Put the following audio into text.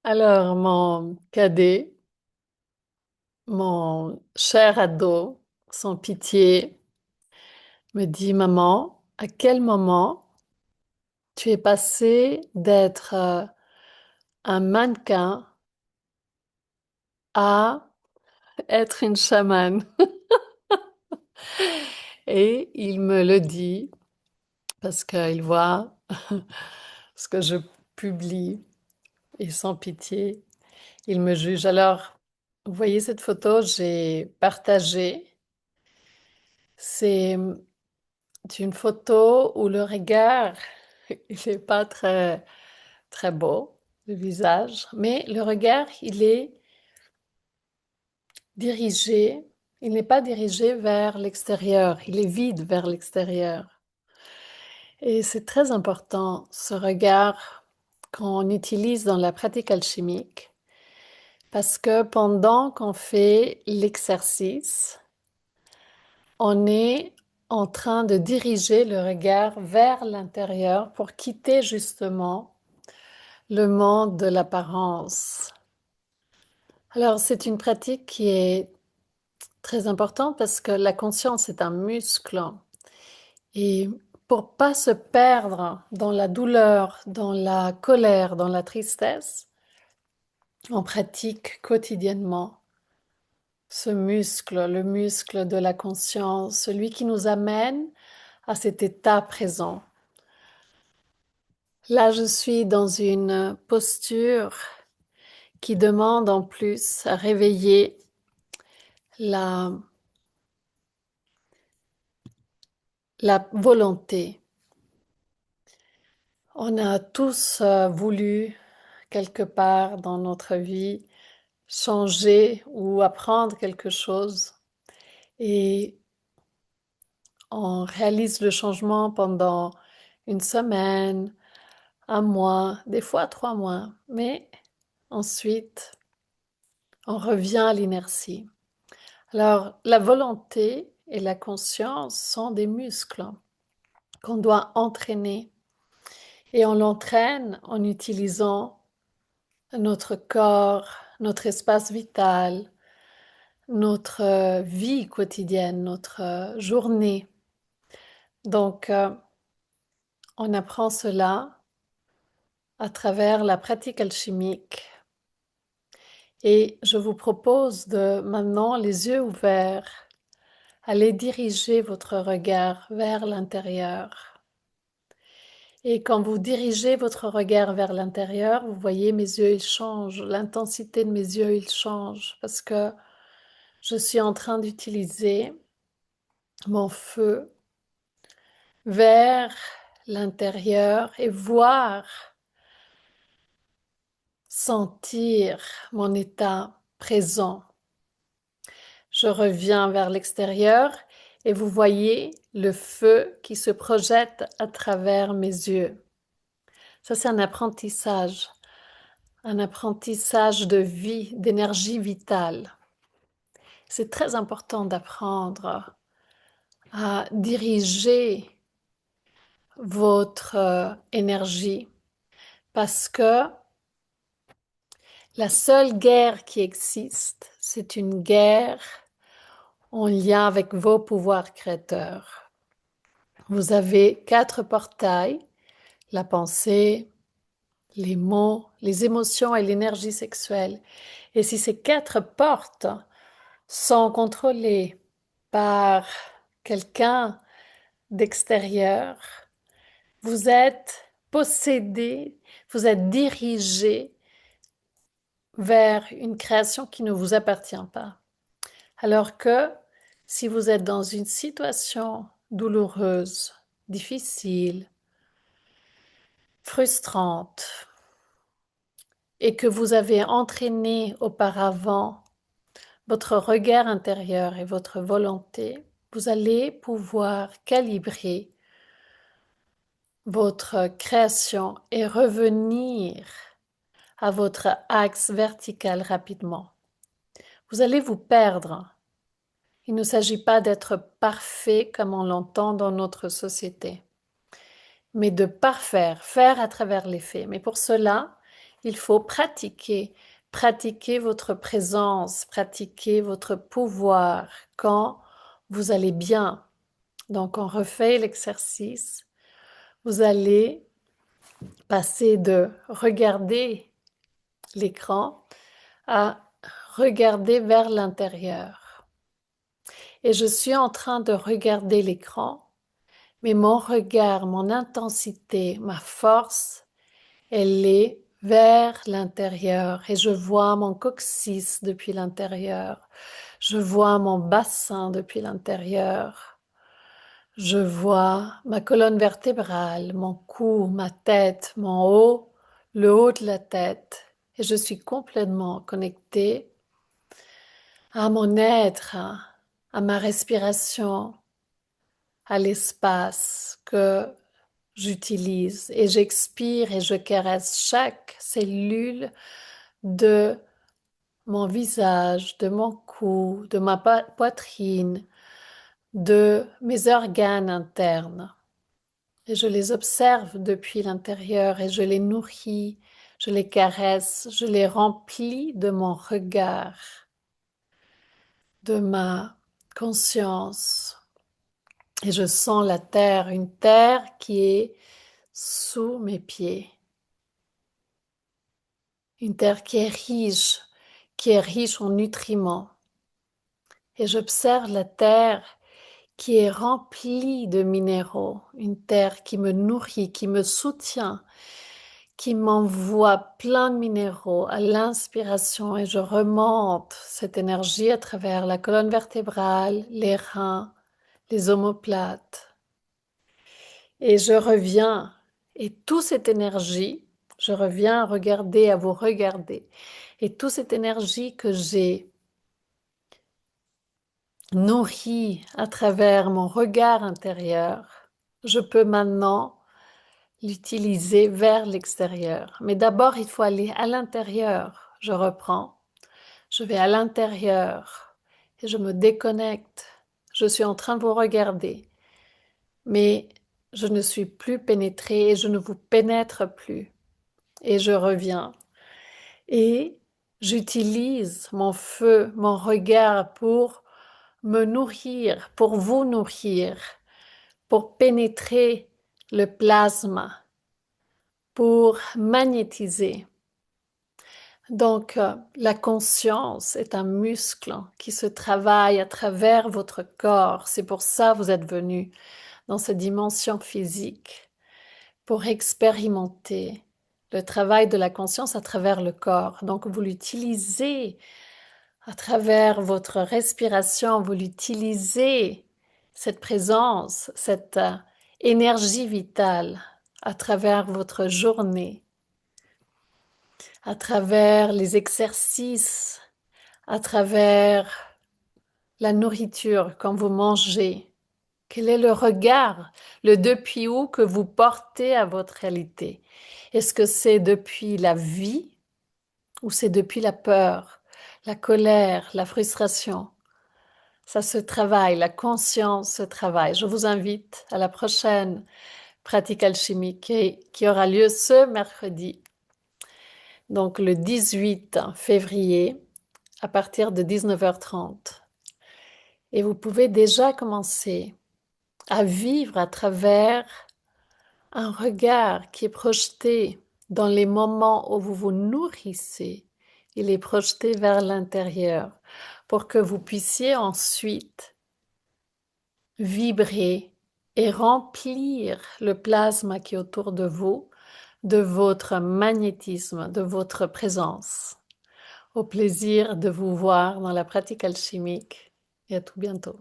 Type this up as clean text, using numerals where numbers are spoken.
Alors, mon cadet, mon cher ado, sans pitié, me dit, Maman, à quel moment tu es passé d'être un mannequin à être une chamane? Et il me le dit parce qu'il voit ce que je publie et sans pitié, il me juge. Alors, vous voyez cette photo, j'ai partagé. C'est une photo où le regard, il n'est pas très beau, le visage, mais le regard, il est dirigé, il n'est pas dirigé vers l'extérieur, il est vide vers l'extérieur. Et c'est très important, ce regard qu'on utilise dans la pratique alchimique, parce que pendant qu'on fait l'exercice, on est en train de diriger le regard vers l'intérieur pour quitter justement le monde de l'apparence. Alors, c'est une pratique qui est très importante parce que la conscience est un muscle. Et pour pas se perdre dans la douleur, dans la colère, dans la tristesse, on pratique quotidiennement ce muscle, le muscle de la conscience, celui qui nous amène à cet état présent. Là, je suis dans une posture qui demande en plus à réveiller la, la volonté. On a tous voulu, quelque part dans notre vie, changer ou apprendre quelque chose. Et on réalise le changement pendant une semaine, un mois, des fois 3 mois. Mais ensuite, on revient à l'inertie. Alors, la volonté et la conscience sont des muscles qu'on doit entraîner. Et on l'entraîne en utilisant notre corps, notre espace vital, notre vie quotidienne, notre journée. Donc, on apprend cela à travers la pratique alchimique. Et je vous propose de maintenant, les yeux ouverts, aller diriger votre regard vers l'intérieur. Et quand vous dirigez votre regard vers l'intérieur, vous voyez mes yeux, ils changent, l'intensité de mes yeux, ils changent parce que je suis en train d'utiliser mon feu vers l'intérieur et voir, sentir mon état présent. Je reviens vers l'extérieur et vous voyez le feu qui se projette à travers mes yeux. Ça, c'est un apprentissage de vie, d'énergie vitale. C'est très important d'apprendre à diriger votre énergie parce que la seule guerre qui existe, c'est une guerre en lien avec vos pouvoirs créateurs. Vous avez 4 portails, la pensée, les mots, les émotions et l'énergie sexuelle. Et si ces 4 portes sont contrôlées par quelqu'un d'extérieur, vous êtes possédé, vous êtes dirigé vers une création qui ne vous appartient pas. Alors que si vous êtes dans une situation douloureuse, difficile, frustrante, et que vous avez entraîné auparavant votre regard intérieur et votre volonté, vous allez pouvoir calibrer votre création et revenir à votre axe vertical rapidement. Vous allez vous perdre. Il ne s'agit pas d'être parfait comme on l'entend dans notre société, mais de parfaire, faire à travers les faits. Mais pour cela, il faut pratiquer, pratiquer votre présence, pratiquer votre pouvoir quand vous allez bien. Donc, on refait l'exercice. Vous allez passer de regarder l'écran à regarder vers l'intérieur. Et je suis en train de regarder l'écran, mais mon regard, mon intensité, ma force, elle est vers l'intérieur et je vois mon coccyx depuis l'intérieur. Je vois mon bassin depuis l'intérieur. Je vois ma colonne vertébrale, mon cou, ma tête, mon haut, le haut de la tête. Et je suis complètement connectée à mon être, à ma respiration, à l'espace que j'utilise. Et j'expire et je caresse chaque cellule de mon visage, de mon cou, de ma poitrine, de mes organes internes. Et je les observe depuis l'intérieur et je les nourris, je les caresse, je les remplis de mon regard, de ma conscience. Et je sens la terre, une terre qui est sous mes pieds. Une terre qui est riche en nutriments. Et j'observe la terre qui est remplie de minéraux, une terre qui me nourrit, qui me soutient, qui m'envoie plein de minéraux à l'inspiration et je remonte cette énergie à travers la colonne vertébrale, les reins, les omoplates. Et je reviens, et toute cette énergie, je reviens à regarder, à vous regarder, et toute cette énergie que j'ai nourrie à travers mon regard intérieur, je peux maintenant l'utiliser vers l'extérieur. Mais d'abord, il faut aller à l'intérieur. Je reprends, je vais à l'intérieur et je me déconnecte. Je suis en train de vous regarder, mais je ne suis plus pénétrée et je ne vous pénètre plus. Et je reviens. Et j'utilise mon feu, mon regard pour me nourrir, pour vous nourrir, pour pénétrer le plasma, pour magnétiser. Donc, la conscience est un muscle qui se travaille à travers votre corps. C'est pour ça que vous êtes venu dans cette dimension physique, pour expérimenter le travail de la conscience à travers le corps. Donc, vous l'utilisez à travers votre respiration, vous l'utilisez, cette présence, cette énergie vitale à travers votre journée, à travers les exercices, à travers la nourriture quand vous mangez. Quel est le regard, le depuis où que vous portez à votre réalité? Est-ce que c'est depuis la vie ou c'est depuis la peur, la colère, la frustration? Ça se travaille, la conscience se travaille. Je vous invite à la prochaine pratique alchimique qui aura lieu ce mercredi, donc le 18 février, à partir de 19h30. Et vous pouvez déjà commencer à vivre à travers un regard qui est projeté dans les moments où vous vous nourrissez. Il est projeté vers l'intérieur pour que vous puissiez ensuite vibrer et remplir le plasma qui est autour de vous de votre magnétisme, de votre présence. Au plaisir de vous voir dans la pratique alchimique et à tout bientôt.